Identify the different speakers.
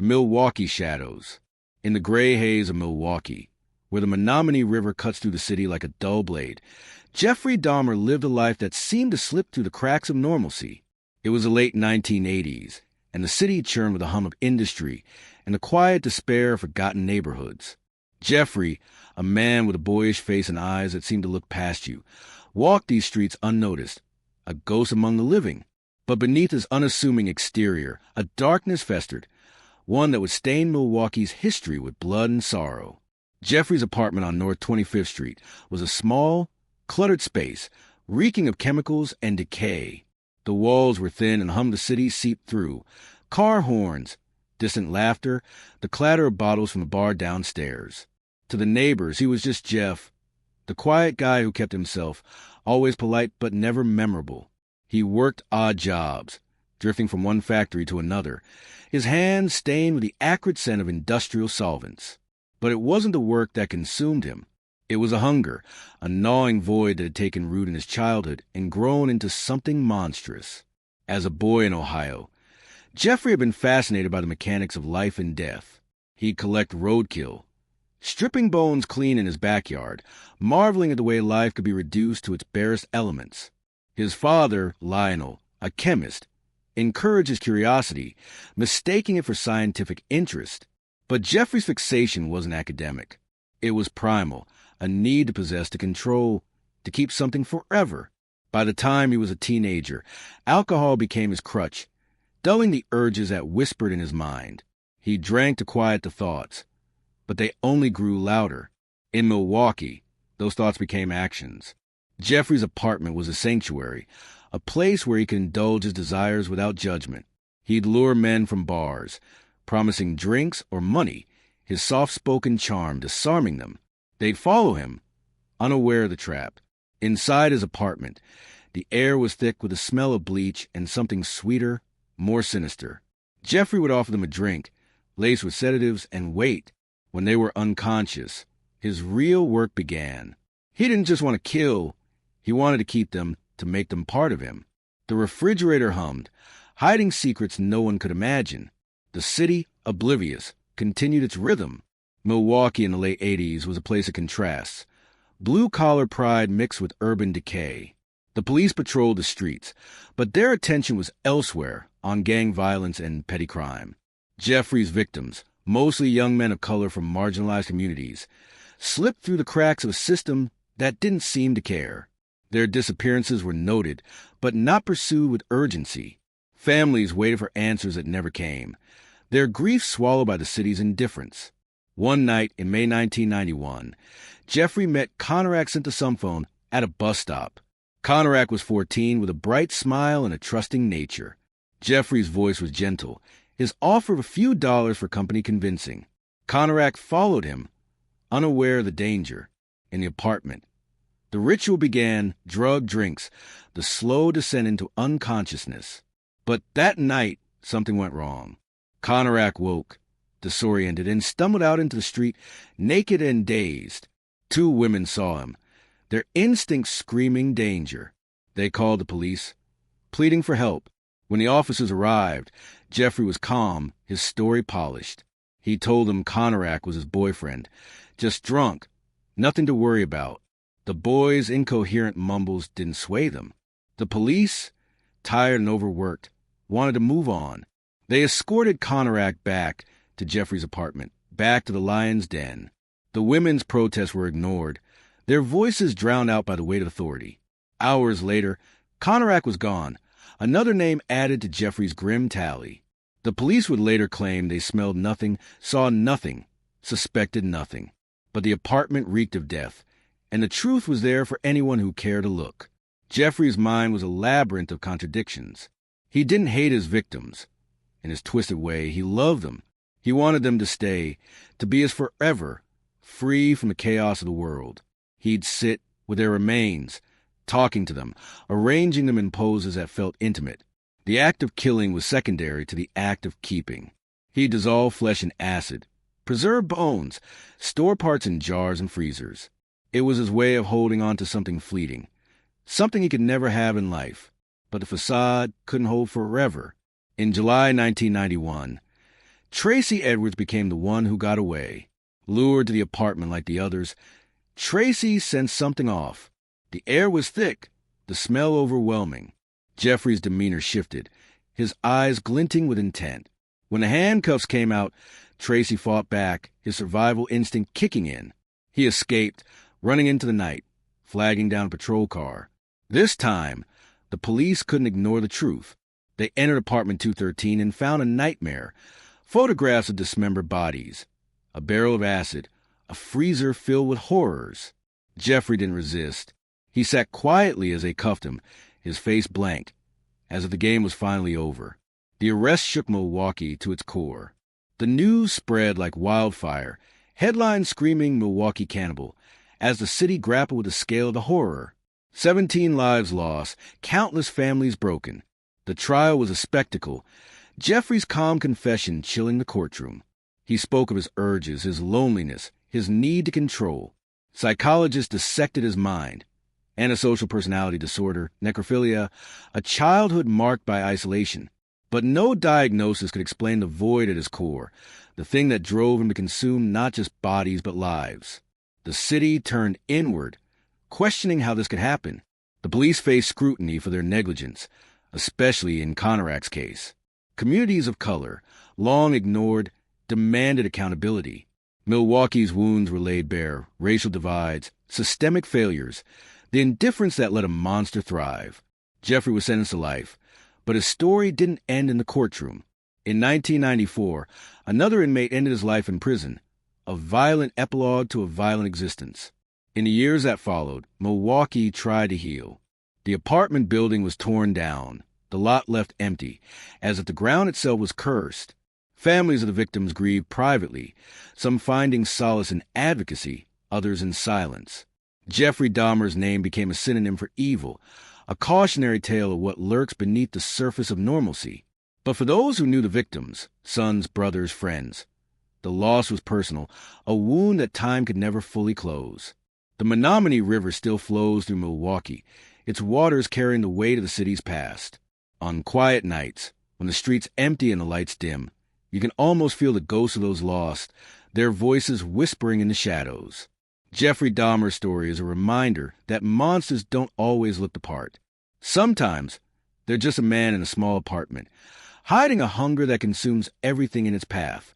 Speaker 1: The Milwaukee shadows. In the gray haze of Milwaukee, where the Menominee River cuts through the city like a dull blade, Jeffrey Dahmer lived a life that seemed to slip through the cracks of normalcy. It was the late 1980s, and the city churned with a hum of industry and the quiet despair of forgotten neighborhoods. Jeffrey, a man with a boyish face and eyes that seemed to look past you, walked these streets unnoticed, a ghost among the living. But beneath his unassuming exterior, a darkness festered, one that would stain Milwaukee's history with blood and sorrow. Jeffrey's apartment on North 25th Street was a small, cluttered space, reeking of chemicals and decay. The walls were thin and hummed the city seeped through. Car horns, distant laughter, the clatter of bottles from the bar downstairs. To the neighbors, he was just Jeff, the quiet guy who kept himself, always polite but never memorable. He worked odd jobs, drifting from one factory to another, his hands stained with the acrid scent of industrial solvents. But it wasn't the work that consumed him. It was a hunger, a gnawing void that had taken root in his childhood and grown into something monstrous. As a boy in Ohio, Jeffrey had been fascinated by the mechanics of life and death. He'd collect roadkill, stripping bones clean in his backyard, marveling at the way life could be reduced to its barest elements. His father, Lionel, a chemist, encouraged his curiosity, mistaking it for scientific interest. But Jeffrey's fixation wasn't academic. It was primal, a need to possess, to control, to keep something forever. By the time he was a teenager, alcohol became his crutch, dulling the urges that whispered in his mind. He drank to quiet the thoughts, but they only grew louder. In Milwaukee, those thoughts became actions. Jeffrey's apartment was a sanctuary, a place where he could indulge his desires without judgment. He'd lure men from bars, promising drinks or money, his soft-spoken charm disarming them. They'd follow him, unaware of the trap. Inside his apartment, the air was thick with the smell of bleach and something sweeter, more sinister. Jeffrey would offer them a drink, laced with sedatives, and wait. When they were unconscious, his real work began. He didn't just want to kill, he wanted to keep them, to make them part of him. The refrigerator hummed, hiding secrets no one could imagine. The city, oblivious, continued its rhythm. Milwaukee in the late 80s was a place of contrasts. Blue-collar pride mixed with urban decay. The police patrolled the streets, but their attention was elsewhere, on gang violence and petty crime. Jeffrey's victims, mostly young men of color from marginalized communities, slipped through the cracks of a system that didn't seem to care. Their disappearances were noted, but not pursued with urgency. Families waited for answers that never came, their grief swallowed by the city's indifference. One night in May 1991, Jeffrey met Conorak Sintasamphone at a bus stop. Conorak was 14 with a bright smile and a trusting nature. Jeffrey's voice was gentle, his offer of a few dollars for company convincing. Conorak followed him, unaware of the danger. In the apartment, the ritual began: drugged drinks, the slow descent into unconsciousness. But that night, something went wrong. Conorak woke, disoriented, and stumbled out into the street, naked and dazed. Two women saw him, their instincts screaming danger. They called the police, pleading for help. When the officers arrived, Jeffrey was calm, his story polished. He told them Conorak was his boyfriend, just drunk, nothing to worry about. The boys' incoherent mumbles didn't sway them. The police, tired and overworked, wanted to move on. They escorted Conorak back to Jeffrey's apartment, back to the Lion's Den. The women's protests were ignored, their voices drowned out by the weight of authority. Hours later, Conorak was gone, another name added to Jeffrey's grim tally. The police would later claim they smelled nothing, saw nothing, suspected nothing. But the apartment reeked of death, and the truth was there for anyone who cared to look. Jeffrey's mind was a labyrinth of contradictions. He didn't hate his victims. In his twisted way, he loved them. He wanted them to stay, to be his forever, free from the chaos of the world. He'd sit with their remains, talking to them, arranging them in poses that felt intimate. The act of killing was secondary to the act of keeping. He'd dissolve flesh in acid, preserve bones, store parts in jars and freezers. It was his way of holding on to something fleeting, something he could never have in life, but the facade couldn't hold forever. In July 1991, Tracy Edwards became the one who got away. Lured to the apartment like the others, Tracy sensed something off. The air was thick, the smell overwhelming. Jeffrey's demeanor shifted, his eyes glinting with intent. When the handcuffs came out, Tracy fought back, his survival instinct kicking in. He escaped, running into the night, flagging down a patrol car. This time, the police couldn't ignore the truth. They entered apartment 213 and found a nightmare. Photographs of dismembered bodies, a barrel of acid, a freezer filled with horrors. Jeffrey didn't resist. He sat quietly as they cuffed him, his face blank, as if the game was finally over. The arrest shook Milwaukee to its core. The news spread like wildfire, headlines screaming Milwaukee Cannibal, as the city grappled with the scale of the horror. 17 lives lost, countless families broken. The trial was a spectacle, Jeffrey's calm confession chilling the courtroom. He spoke of his urges, his loneliness, his need to control. Psychologists dissected his mind. Antisocial personality disorder, necrophilia, a childhood marked by isolation. But no diagnosis could explain the void at his core, the thing that drove him to consume not just bodies but lives. The city turned inward, questioning how this could happen. The police faced scrutiny for their negligence, especially in Conorak's case. Communities of color, long ignored, demanded accountability. Milwaukee's wounds were laid bare, racial divides, systemic failures, the indifference that let a monster thrive. Jeffrey was sentenced to life, but his story didn't end in the courtroom. In 1994, another inmate ended his life in prison, a violent epilogue to a violent existence. In the years that followed, Milwaukee tried to heal. The apartment building was torn down, the lot left empty, as if the ground itself was cursed. Families of the victims grieved privately, some finding solace in advocacy, others in silence. Jeffrey Dahmer's name became a synonym for evil, a cautionary tale of what lurks beneath the surface of normalcy. But for those who knew the victims, sons, brothers, friends, the loss was personal, a wound that time could never fully close. The Menominee River still flows through Milwaukee, its waters carrying the weight of the city's past. On quiet nights, when the streets empty and the lights dim, you can almost feel the ghosts of those lost, their voices whispering in the shadows. Jeffrey Dahmer's story is a reminder that monsters don't always look the part. Sometimes, they're just a man in a small apartment, hiding a hunger that consumes everything in its path.